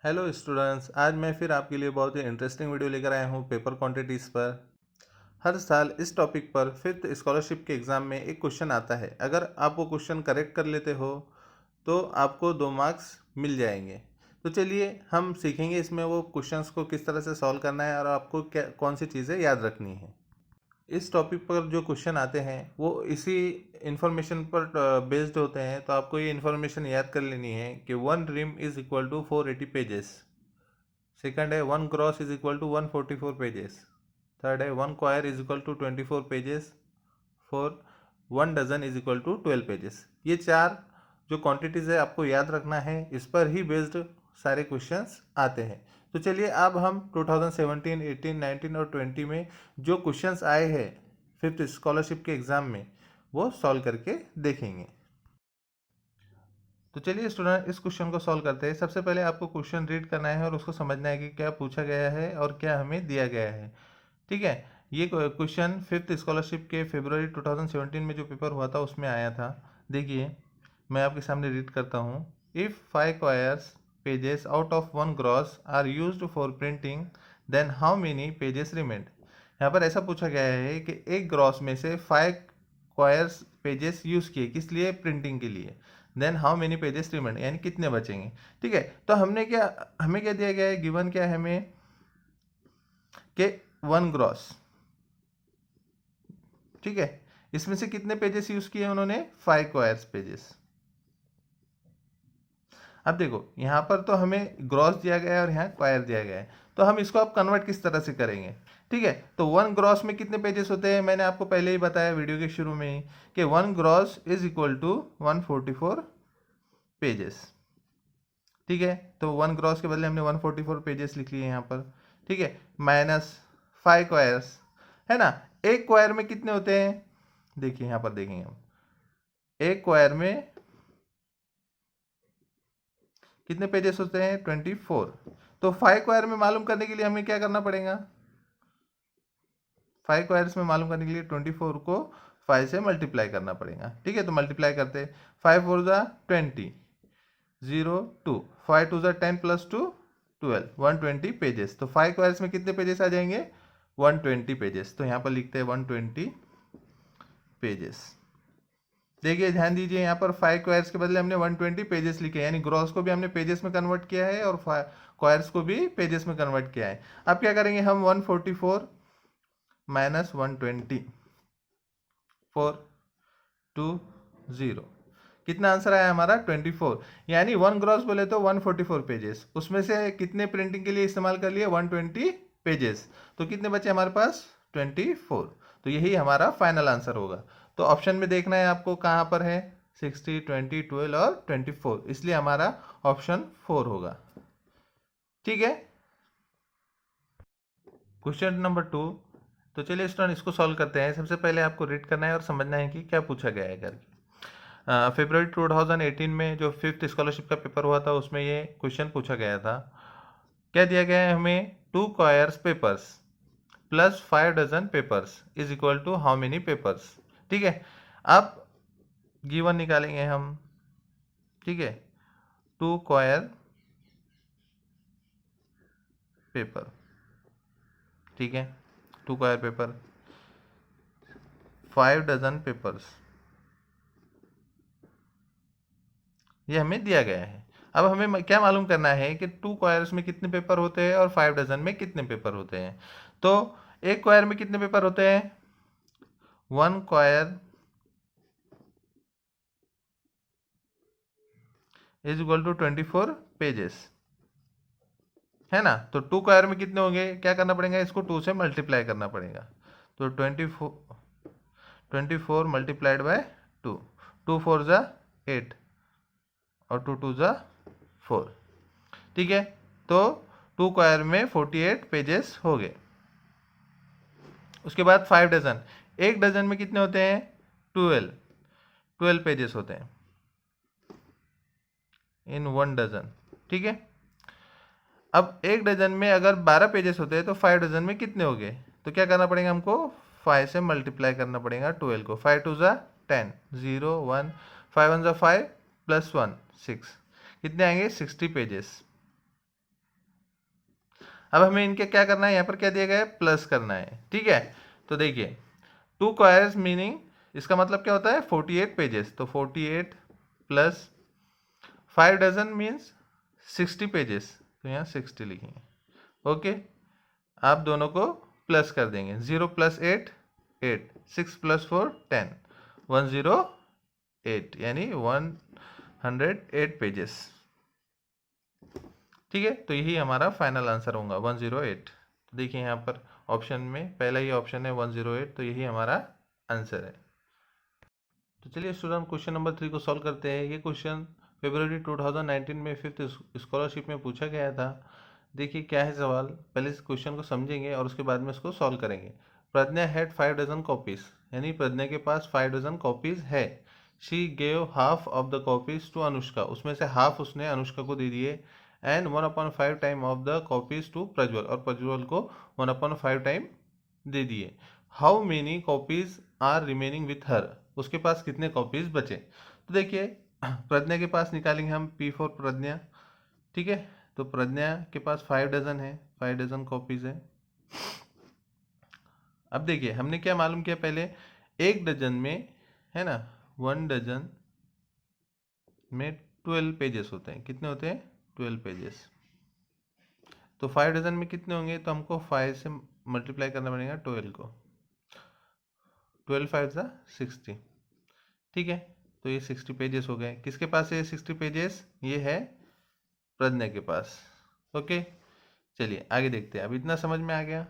Hello students, आज मैं फिर आपके लिए बहुत ही इंटरेस्टिंग वीडियो लेकर आया हूँ पेपर क्वांटिटीज़ पर। हर साल इस टॉपिक पर फिफ्थ स्कॉलरशिप के एग्ज़ाम में एक क्वेश्चन आता है। अगर आप वो क्वेश्चन करेक्ट कर लेते हो तो आपको 2 मार्क्स मिल जाएंगे। तो चलिए हम सीखेंगे इसमें वो क्वेश्चंस को किस तरह से सॉल्व करना है और आपको क्या कौन सी चीज़ें याद रखनी है। इस टॉपिक पर जो क्वेश्चन आते हैं वो इसी इंफॉर्मेशन पर बेस्ड होते हैं, तो आपको ये इन्फॉर्मेशन याद कर लेनी है कि 1 ream is equal to 480 pages. Second है 1 gross is equal to 144 pages. Third है 1 quire is equal to 24 pages. Fourth 1 dozen is equal to 12 pages. ये चार जो क्वांटिटीज़ है आपको याद रखना है, इस पर ही बेस्ड सारे क्वेश्चंस आते हैं। तो चलिए अब हम 2017, 18, 19 और 20 में जो क्वेश्चंस आए हैं फिफ्थ स्कॉलरशिप के एग्ज़ाम में वो सॉल्व करके देखेंगे। तो चलिए स्टूडेंट इस क्वेश्चन को सॉल्व करते हैं। सबसे पहले आपको क्वेश्चन रीड करना है और उसको समझना है कि क्या पूछा गया है और क्या हमें दिया गया है। ठीक है, ये क्वेश्चन फिफ्थ स्कॉलरशिप के फरवरी 2017 में जो पेपर हुआ था उसमें आया था। देखिए मैं आपके सामने रीड करता हूँ। If 5 quires pages out of 1 gross are used for printing then how many pages remained. यहाँ पर ऐसा पूछा गया है कि एक ग्रॉस में से 5 क्वायर्स पेजेस यूज़ किए किस लिए, प्रिंटिंग के लिए। Then how many pages remained यानी कितने बचेंगे। ठीक है, तो हमें क्या दिया गया है, गिवन क्या है हमें कि 1 ग्रॉस। ठीक है, इसमें से कितने पेजेस यूज किए उन्होंने, 5 क्वायर्स पेजेस। अब देखो यहाँ पर तो हमें ग्रॉस दिया गया है और यहाँ क्वायर दिया गया है, तो हम इसको अब कन्वर्ट किस तरह से करेंगे। ठीक है, तो 1 ग्रॉस में कितने पेजेस होते हैं, मैंने आपको पहले ही बताया वीडियो के शुरू में ही कि 1 gross is equal to 144 pages. ठीक है, तो 1 ग्रॉस के बदले हमने 144 पेजेस लिख लिए यहाँ पर। ठीक है, माइनस 5 क्वायर्स है ना। एक क्वायर में कितने होते हैं, देखिए यहाँ पर देखेंगे हम, एक क्वायर में कितने पेजेस होते हैं, 24। तो 5 क्वायर में मालूम करने के लिए हमें क्या करना पड़ेगा, 5 क्वायर्स में मालूम करने के लिए 24 को 5 से मल्टीप्लाई करना पड़ेगा। ठीक है, तो मल्टीप्लाई करते 5 4 × 20, 0 2, 5 2 × 10 + 2 12, 120 पेजेस। तो 5 क्वायर्स में कितने पेजेस आ जाएंगे, 120 पेजेस। तो यहाँ पर लिखते हैं 120 पेजेस। देखिए ध्यान दीजिए, यहाँ पर 5 क्वायर्स के बदले हमने 120 पेजेस लिखे, यानी ग्रॉस को भी हमने पेजेस में कन्वर्ट किया है और क्वायर्स को भी पेजेस में कन्वर्ट किया है। अब क्या करेंगे हम, 144 माइनस 120, 420, कितना आंसर आया हमारा, 24। यानी 1 ग्रॉस बोले तो 144 पेजेस, उसमें से कितने प्रिंटिंग के लिए इस्तेमाल कर लिए, 120 पेजेस। तो कितने बचे हमारे पास, 24। तो यही हमारा फाइनल आंसर होगा। तो ऑप्शन में देखना है आपको कहाँ पर है, 60, 20, 12 और 24, इसलिए हमारा ऑप्शन 4 होगा। ठीक है, क्वेश्चन नंबर 2। तो चलिए स्टूडेंट इसको सॉल्व करते हैं। सबसे पहले आपको रीड करना है और समझना है कि क्या पूछा गया है करके। फरवरी 2018 में जो फिफ्थ स्कॉलरशिप का पेपर हुआ था उसमें ये क्वेश्चन पूछा गया था। क्या दिया गया है हमें, 2 quires papers plus 5 dozen papers is equal to how many papers. ठीक है, अब गिवन निकालेंगे हम। ठीक है, 2 क्वायर पेपर, ठीक है, 2 क्वायर पेपर, 5 डजन पेपर्स, ये हमें दिया गया है। अब हमें क्या मालूम करना है कि 2 क्वायर्स में कितने पेपर होते हैं और 5 डजन में कितने पेपर होते हैं। तो एक क्वायर में कितने पेपर होते हैं, 1 quire is equal to 24 pages, है ना। तो 2 क्वायर में कितने होंगे, क्या करना पड़ेगा, इसको 2 से मल्टीप्लाई करना पड़ेगा। तो 24 मल्टीप्लाइड बाय 2, 2 4 ज़ा 8 और 2 2 ज़ा 4। ठीक है, तो 2 क्वायर में 48 पेजेस हो गए। उसके बाद 5 डजन, एक डजन में कितने होते हैं, 12 पेजेस होते हैं इन 1 डजन। ठीक है, अब एक डजन में अगर 12 पेजेस होते हैं तो 5 डजन में कितने हो गए, तो क्या करना पड़ेगा हमको, 5 से मल्टीप्लाई करना पड़ेगा 12 को। 5 2 ज़ा 10, 0 1, 5 1 ज़ा 5 + 1 6, कितने आएंगे, 60 पेजेस। अब हमें इनके क्या करना है, यहाँ पर क्या दिया गया है, प्लस करना है। ठीक है, तो देखिए 2 स्क्वायर्स मीनिंग इसका मतलब क्या होता है 48 पेजेस, तो 48 प्लस 5 डजन मीन्स 60 पेजेस, तो यहाँ 60 लिखेंगे। ओके, आप दोनों को प्लस कर देंगे, 0 प्लस 8 8, 6 प्लस 4 10, 108 यानी 108 पेजेस। ठीक है, तो यही हमारा फाइनल आंसर होगा 108। तो देखिए यहाँ पर ऑप्शन में पहला ही ऑप्शन है 108, तो यही हमारा आंसर है। तो चलिए स्टूडेंट क्वेश्चन नंबर 3 को सॉल्व करते हैं। ये क्वेश्चन फरवरी 2019 में 5th स्कॉलरशिप में पूछा गया था। देखिए क्या है सवाल, पहले इस क्वेश्चन को समझेंगे और उसके बाद में इसको सॉल्व करेंगे। प्रज्ञा हैड 5 डजन कॉपीज, यानी प्रज्ञा के पास 5 डजन कॉपीज है। She gave half of the copies to Anushka, उसमें से हाफ उसने अनुष्का को दे दिए। And 1/5 time of the copies to Prajwal, और प्रज्वल को 1/5 टाइम दे दिए। How many copies are remaining with her, उसके पास कितने कॉपीज बचे। तो देखिए प्रज्ञा के पास निकालेंगे हम P4 प्रज्ञा। ठीक है, तो प्रज्ञा के पास 5 डजन है, 5 डजन कॉपीज है। अब देखिए हमने क्या मालूम किया पहले, एक डजन में है ना, 1 डजन में 12 पेजेस होते हैं। कितने होते हैं, 12 पेजेस। तो 5 डजन में कितने होंगे, तो हमको 5 से मल्टीप्लाई करना पड़ेगा 12 को, 12 5 सा 60। ठीक है, तो ये 60 पेजेस हो गए। किसके पास है 60 पेजेस, ये है प्रज्ञा के पास। ओके, चलिए आगे देखते हैं। अब इतना समझ में आ गया,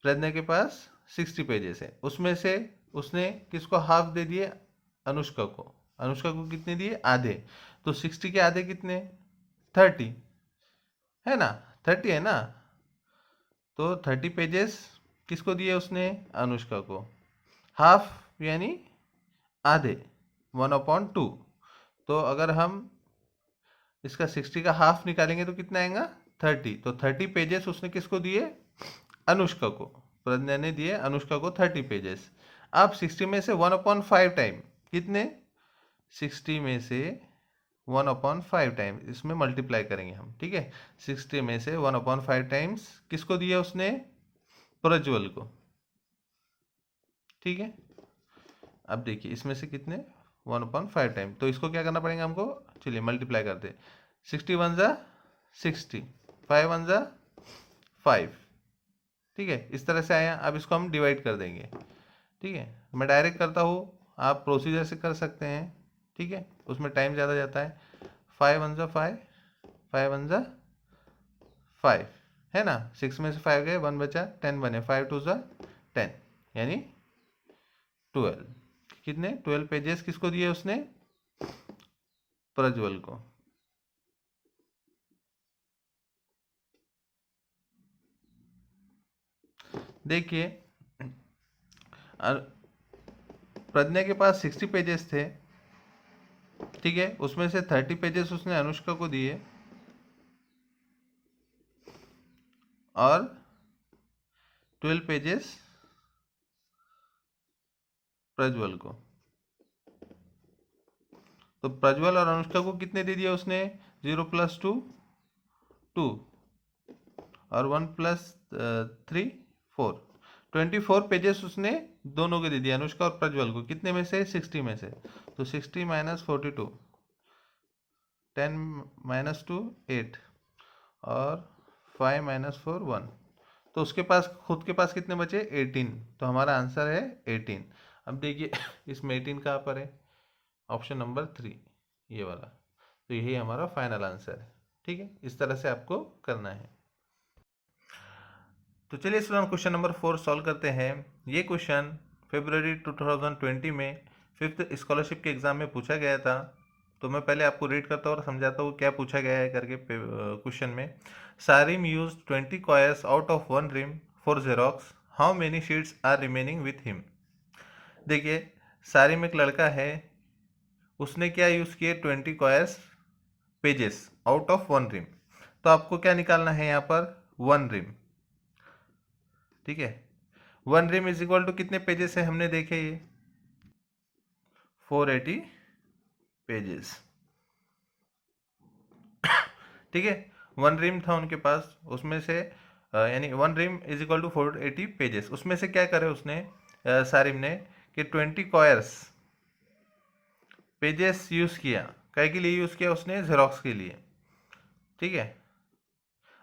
प्रज्ञा के पास 60 पेजेस है, उसमें से उसने किसको हाफ दे दिए, अनुष्का को। अनुष्का को कितने दिए, आधे। तो 60 के आधे कितने, 30 है ना, 30 है ना। तो 30 पेजेस किसको दिए उसने, अनुष्का को। हाफ यानी आधे, 1/2। तो अगर हम इसका 60 का हाफ निकालेंगे तो कितना आएगा, 30। तो 30 पेजेस उसने किसको दिए, अनुष्का को। प्रज्ञा ने दिए अनुष्का को 30 पेजेस। अब 60 में से 1/5 टाइम कितने, 60 में से 1/5 टाइम इसमें मल्टीप्लाई करेंगे हम। ठीक है, 60 में से 1/5 टाइम्स किसको दिया उसने, प्रज्वल को। ठीक है, अब देखिए इसमें से कितने, 1/5 टाइम, तो इसको क्या करना पड़ेगा हमको, चलिए मल्टीप्लाई करते। 60 1 जा 60, 5 1 जा 5। ठीक है, इस तरह से आया। अब इसको हम डिवाइड कर देंगे। ठीक है, मैं डायरेक्ट करता हूँ, आप प्रोसीजर से कर सकते हैं। ठीक है, उसमें टाइम ज़्यादा जाता है। 5 1 जा 5, 5 1 जा 5 है ना। 6 में से 5 गए, 1 बचा, 10 बने, 5 2 जा 10 यानी 12। कितने, 12 पेजेस किसको दिए उसने, प्रज्वल को। देखिए प्रज्ञा के पास 60 पेजेस थे। ठीक है, उसमें से 30 पेजेस उसने अनुष्का को दिए और 12 पेजेस प्रज्वल को। तो प्रज्वल और अनुष्का को कितने दे दिया उसने, 0 + 2 2 और 1 + 3 4, 24 पेजेस उसने दोनों के दे दिया, अनुष्का और प्रज्वल को। कितने में से, 60 में से। तो 60 - 42, 10 - 2 8 और 5 - 4 1। तो उसके पास खुद के पास कितने बचे, 18। तो हमारा आंसर है 18। अब देखिए इसमें 18 कहाँ पर है, ऑप्शन नंबर 3 ये वाला। तो यही हमारा फाइनल आंसर है। ठीक है, इस तरह से आपको करना है। तो चलिए स्टूडेंट क्वेश्चन नंबर 4 सॉल्व करते हैं। ये क्वेश्चन फरवरी 2020 में 5th स्कॉलरशिप के एग्जाम में पूछा गया था। तो मैं पहले आपको रीड करता हूँ और समझाता हूँ क्या पूछा गया है करके क्वेश्चन में। Sarim use 20 quires out of 1 ream for xerox, how many sheets are remaining with him. देखिए सारिम एक लड़का है, उसने क्या यूज़ किए, 20 quires pages out of 1 ream. तो आपको क्या निकालना है यहाँ पर, 1 रिम। ठीक है, 1 रिम इज इक्वल टू कितने पेजेस है, हमने देखे ये 480 पेजेस। ठीक है, वन रिम था उनके पास, उसमें से यानी one ream is equal to 480 pages. उसमें से क्या करे उसने सारिम ने कि 20 कॉयर्स पेजेस यूज़ किया। काय के लिए यूज़ किया उसने? जेरोक्स के लिए। ठीक है,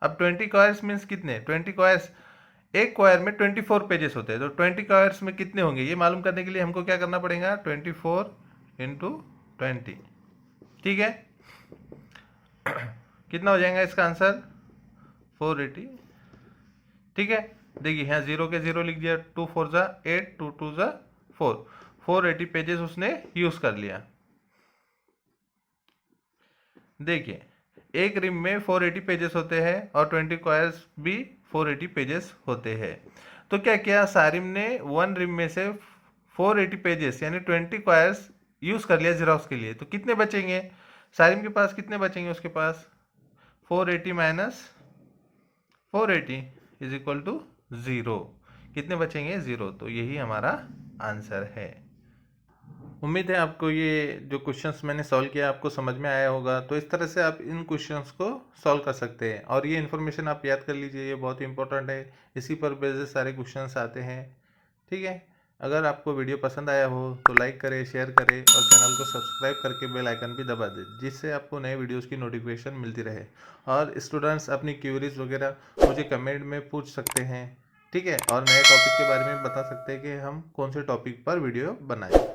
अब 20 कॉयर्स मीन्स कितने? 20 कॉयर्स, एक क्वायर में 24 पेजेस होते हैं, तो 20 क्वायर्स में कितने होंगे ये मालूम करने के लिए हमको क्या करना पड़ेगा? 24 इंटू 20। ठीक है, कितना हो जाएगा इसका आंसर? 480। ठीक है, देखिए यहाँ जीरो के जीरो लिख दिया, 2 4 जा 8, 2 2 जा 4, 480 पेजेस उसने यूज कर लिया। देखिए एक रिम में 480 पेजेस होते हैं और 20 क्वायर्स भी 480 पेजेस होते हैं। तो क्या किया सारिम ने? वन रिम में से 480 पेजेस यानी 20 क्वायर्स यूज कर लिया जेरोक्स के लिए। तो कितने बचेंगे सारिम के पास? कितने बचेंगे उसके पास? 480 माइनस 480 इज इक्वल टू 0। कितने बचेंगे? 0। तो यही हमारा आंसर है। उम्मीद है आपको ये जो क्वेश्चंस मैंने सॉल्व किया आपको समझ में आया होगा। तो इस तरह से आप इन क्वेश्चंस को सॉल्व कर सकते हैं और ये इन्फॉर्मेशन आप याद कर लीजिए, ये बहुत ही इंपॉर्टेंट है। इसी पर बेसिस सारे क्वेश्चंस आते हैं। ठीक है, अगर आपको वीडियो पसंद आया हो तो लाइक करें, शेयर करें और चैनल को सब्सक्राइब करके बेल आइकन भी दबा दें, जिससे आपको नए वीडियोज़ की नोटिफिकेशन मिलती रहे। और स्टूडेंट्स अपनी क्यूरीज वगैरह मुझे कमेंट में पूछ सकते हैं। ठीक है, और नए टॉपिक के बारे में बता सकते हैं कि हम कौन से टॉपिक पर वीडियो बनाएं।